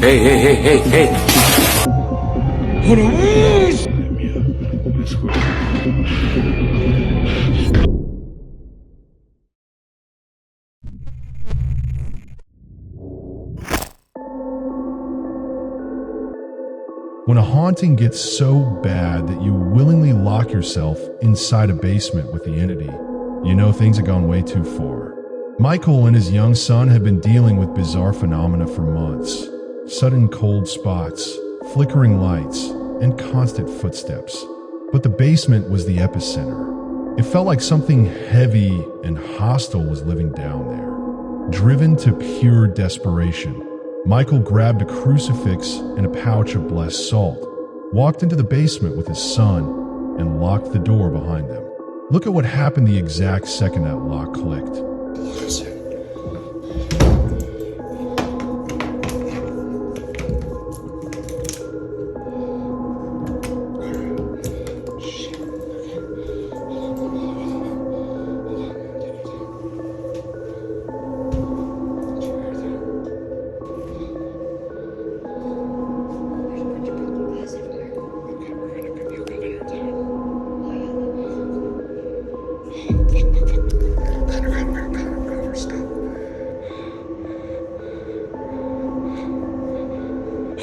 Hey, hey, hey, hey, hey. Hold on. When a haunting gets so bad that you willingly lock yourself inside a basement with the entity, you know things have gone way too far. Michael and his young son have been dealing with bizarre phenomena for months. Sudden cold spots, flickering lights, and constant footsteps. But the basement was the epicenter. It felt like something heavy and hostile was living down there. Driven to pure desperation, Michael grabbed a crucifix and a pouch of blessed salt, walked into the basement with his son, and locked the door behind them. Look at what happened the exact second that lock clicked.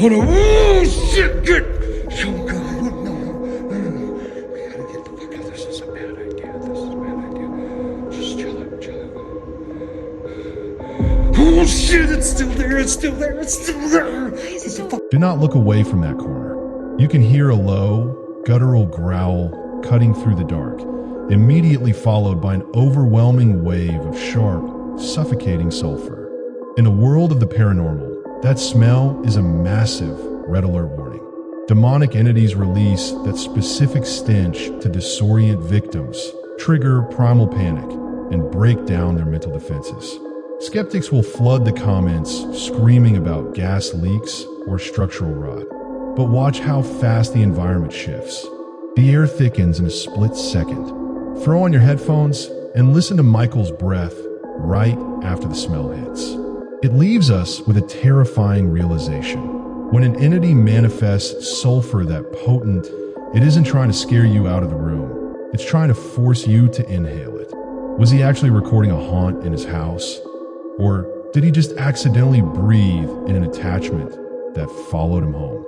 Hold on. Oh, shit, good. Oh, God. No. We gotta get the fuck out. This is a bad idea. Just chill out. Oh, shit, it's still there. Do not look away from that corner. You can hear a low, guttural growl cutting through the dark, immediately followed by an overwhelming wave of sharp, suffocating sulfur. In a world of the paranormal, that smell is a massive red alert warning. Demonic entities release that specific stench to disorient victims, trigger primal panic, and break down their mental defenses. Skeptics will flood the comments screaming about gas leaks or structural rot. But watch how fast the environment shifts. The air thickens in a split second. Throw on your headphones and listen to Michael's breath right after the smell hits. It leaves us with a terrifying realization. When an entity manifests sulfur that potent, it isn't trying to scare you out of the room. It's trying to force you to inhale it. Was he actually recording a haunt in his house? Or did he just accidentally breathe in an attachment that followed him home?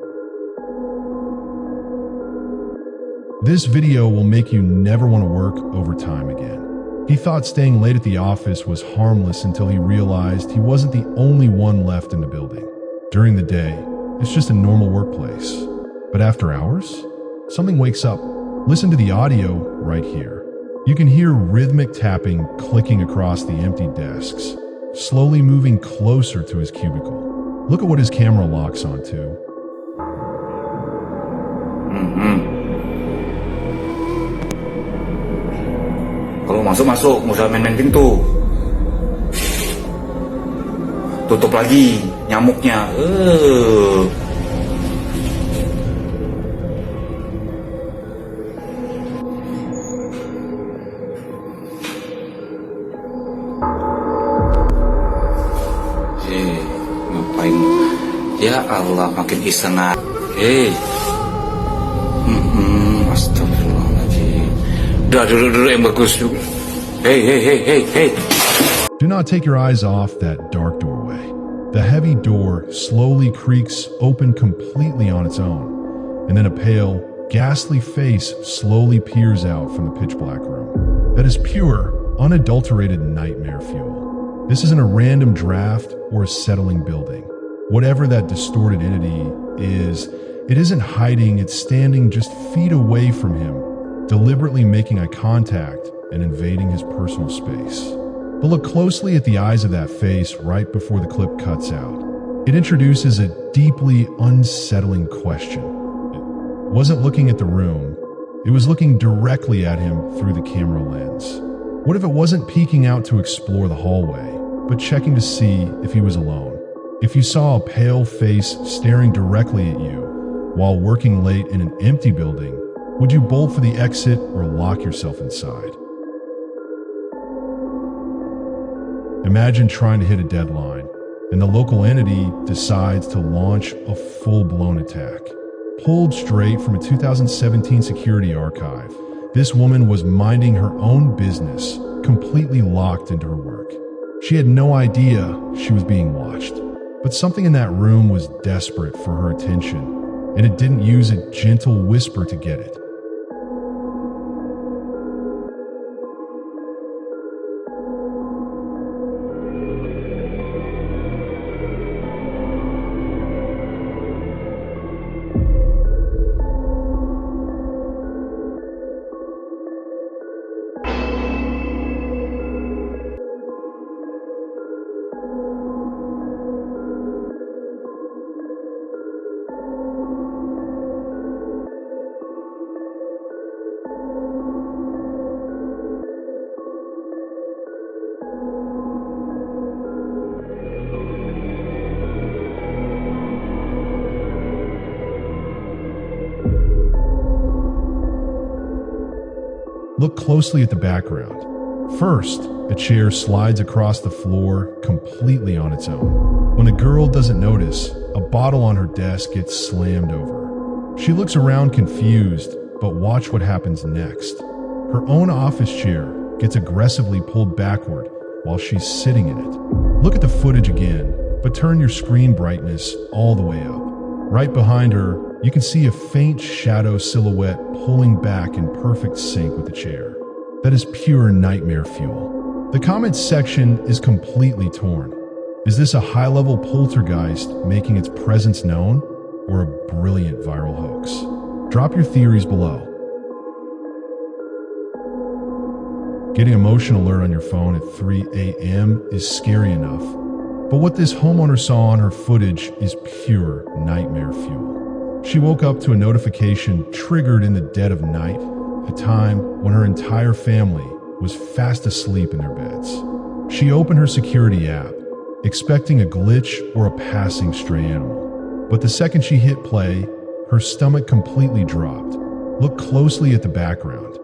This video will make you never want to work overtime again. He thought staying late at the office was harmless until he realized he wasn't the only one left in the building. During the day, it's just a normal workplace. But after hours, something wakes up. Listen to the audio right here. You can hear rhythmic tapping clicking across the empty desks, slowly moving closer to his cubicle. Look at what his camera locks onto. Kalau masuk, nggak usah main-main pintu. Tutup lagi nyamuknya. Ngapain? Ya Allah, makin iseng. Astagfirullahaladzim. Udah dulu yang bagus. Hey. Do not take your eyes off that dark doorway. The heavy door slowly creaks open completely on its own, and then a pale, ghastly face slowly peers out from the pitch black room. That is pure, unadulterated nightmare fuel. This isn't a random draft or a settling building. Whatever that distorted entity is, it isn't hiding, it's standing just feet away from him, deliberately making eye contact and invading his personal space. But look closely at the eyes of that face right before the clip cuts out. It introduces a deeply unsettling question. It wasn't looking at the room, it was looking directly at him through the camera lens. What if it wasn't peeking out to explore the hallway, but checking to see if he was alone? If you saw a pale face staring directly at you while working late in an empty building, would you bolt for the exit or lock yourself inside? Imagine trying to hit a deadline, and the local entity decides to launch a full-blown attack. Pulled straight from a 2017 security archive, this woman was minding her own business, completely locked into her work. She had no idea she was being watched, but something in that room was desperate for her attention, and it didn't use a gentle whisper to get it. Look closely at the background. First, a chair slides across the floor completely on its own. When a girl doesn't notice, a bottle on her desk gets slammed over. She looks around confused, but watch what happens next. Her own office chair gets aggressively pulled backward while she's sitting in it. Look at the footage again, but turn your screen brightness all the way up. Right behind her, you can see a faint shadow silhouette pulling back in perfect sync with the chair. That is pure nightmare fuel. The comments section is completely torn. Is this a high-level poltergeist making its presence known, or a brilliant viral hoax? Drop your theories below. Getting a motion alert on your phone at 3 a.m. is scary enough, but what this homeowner saw on her footage is pure nightmare fuel. She woke up to a notification triggered in the dead of night, a time when her entire family was fast asleep in their beds. She opened her security app, expecting a glitch or a passing stray animal. But the second she hit play, her stomach completely dropped. Look closely at the background.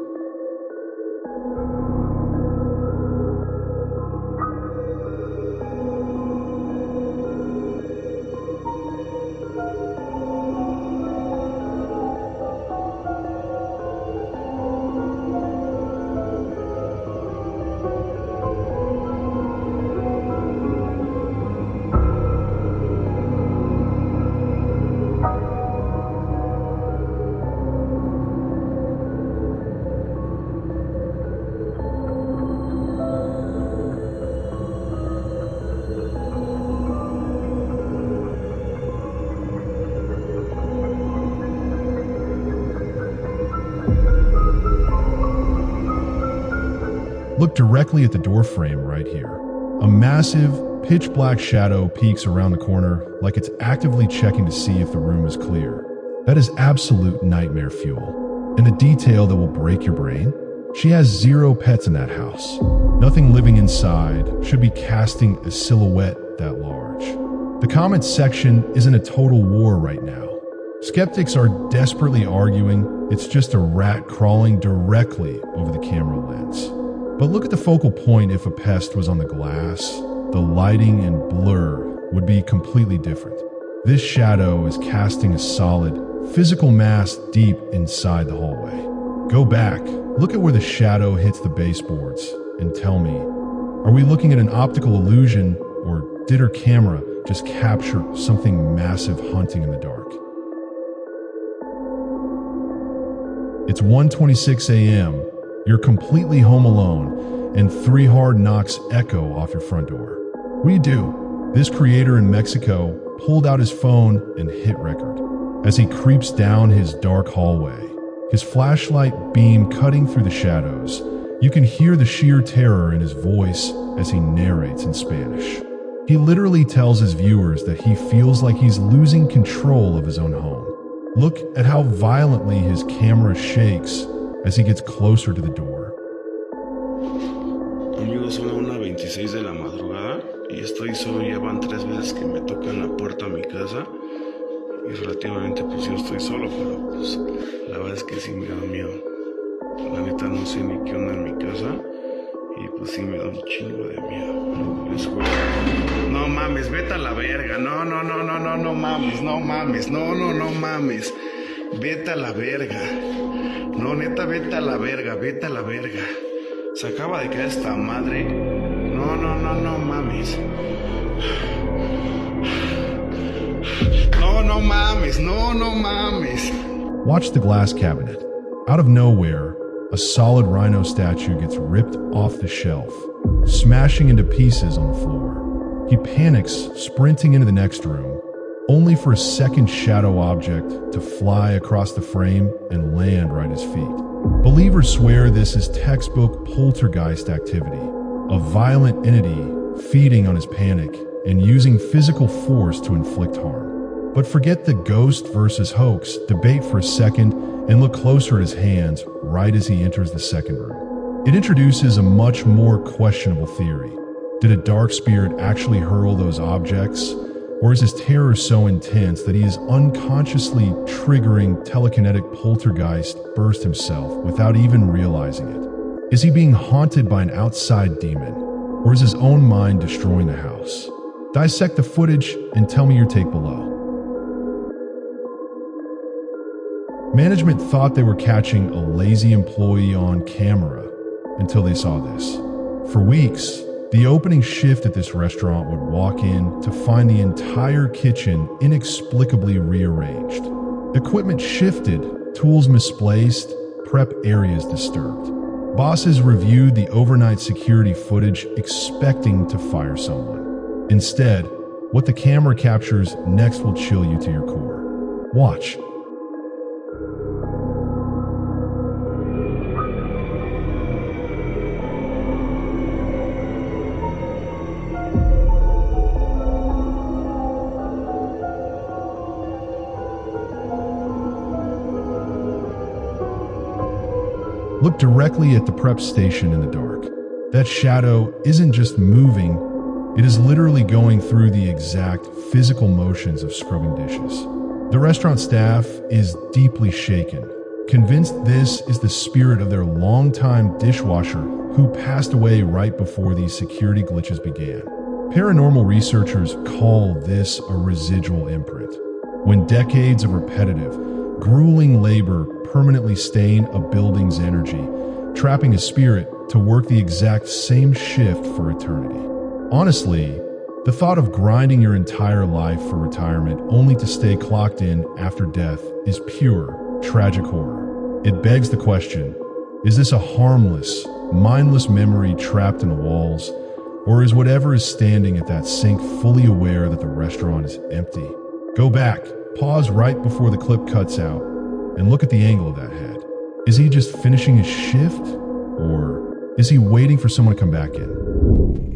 Look directly at the door frame right here. A massive, pitch-black shadow peeks around the corner like it's actively checking to see if the room is clear. That is absolute nightmare fuel. And a detail that will break your brain? She has 0 pets in that house. Nothing living inside should be casting a silhouette that large. The comments section is in a total war right now. Skeptics are desperately arguing it's just a rat crawling directly over the camera lens. But look at the focal point. If a pest was on the glass, the lighting and blur would be completely different. This shadow is casting a solid, physical mass deep inside the hallway. Go back, look at where the shadow hits the baseboards, and tell me, are we looking at an optical illusion, or did her camera just capture something massive hunting in the dark? It's 1:26 a.m., you're completely home alone, and 3 hard knocks echo off your front door. What do you do? This creator in Mexico pulled out his phone and hit record. As he creeps down his dark hallway, his flashlight beam cutting through the shadows, you can hear the sheer terror in his voice as he narrates in Spanish. He literally tells his viewers that he feels like he's losing control of his own home. Look at how violently his camera shakes as he gets closer to the door. Amigos, son las 1:26 de la madrugada y estoy solo. Llevan 3 veces que me tocan la puerta a mi casa y relativamente pues yo estoy solo, pero pues la verdad es que sí me da miedo. La neta no sé ni qué onda en mi casa Y pues sí me da un chingo de miedo. Les juro. No mames, vete a la verga. No mames, no mames. No mames. Vete a la verga. No, neta, vete a la verga. Se acaba de caer esta madre. No mames. No mames. Watch the glass cabinet. Out of nowhere, a solid rhino statue gets ripped off the shelf, smashing into pieces on the floor. He panics, sprinting into the next room, only for a second shadow object to fly across the frame and land right at his feet. Believers swear this is textbook poltergeist activity, a violent entity feeding on his panic and using physical force to inflict harm. But forget the ghost versus hoax debate for a second and look closer at his hands right as he enters the second room. It introduces a much more questionable theory. Did a dark spirit actually hurl those objects? Or is his terror so intense that he is unconsciously triggering telekinetic poltergeist burst himself without even realizing it? Is he being haunted by an outside demon? Or is his own mind destroying the house? Dissect the footage and tell me your take below. Management thought they were catching a lazy employee on camera until they saw this. For weeks, the opening shift at this restaurant would walk in to find the entire kitchen inexplicably rearranged. Equipment shifted, tools misplaced, prep areas disturbed. Bosses reviewed the overnight security footage expecting to fire someone. Instead, what the camera captures next will chill you to your core. Watch. Look directly at the prep station in the dark. That shadow isn't just moving, it is literally going through the exact physical motions of scrubbing dishes. The restaurant staff is deeply shaken, convinced this is the spirit of their longtime dishwasher who passed away right before these security glitches began. Paranormal researchers call this a residual imprint, when decades of repetitive, grueling labor permanently stain a building's energy, trapping a spirit to work the exact same shift for eternity. Honestly, the thought of grinding your entire life for retirement only to stay clocked in after death is pure, tragic horror. It begs the question, is this a harmless, mindless memory trapped in the walls, or is whatever is standing at that sink fully aware that the restaurant is empty? Go back, pause right before the clip cuts out, and look at the angle of that head. Is he just finishing his shift? Or is he waiting for someone to come back in?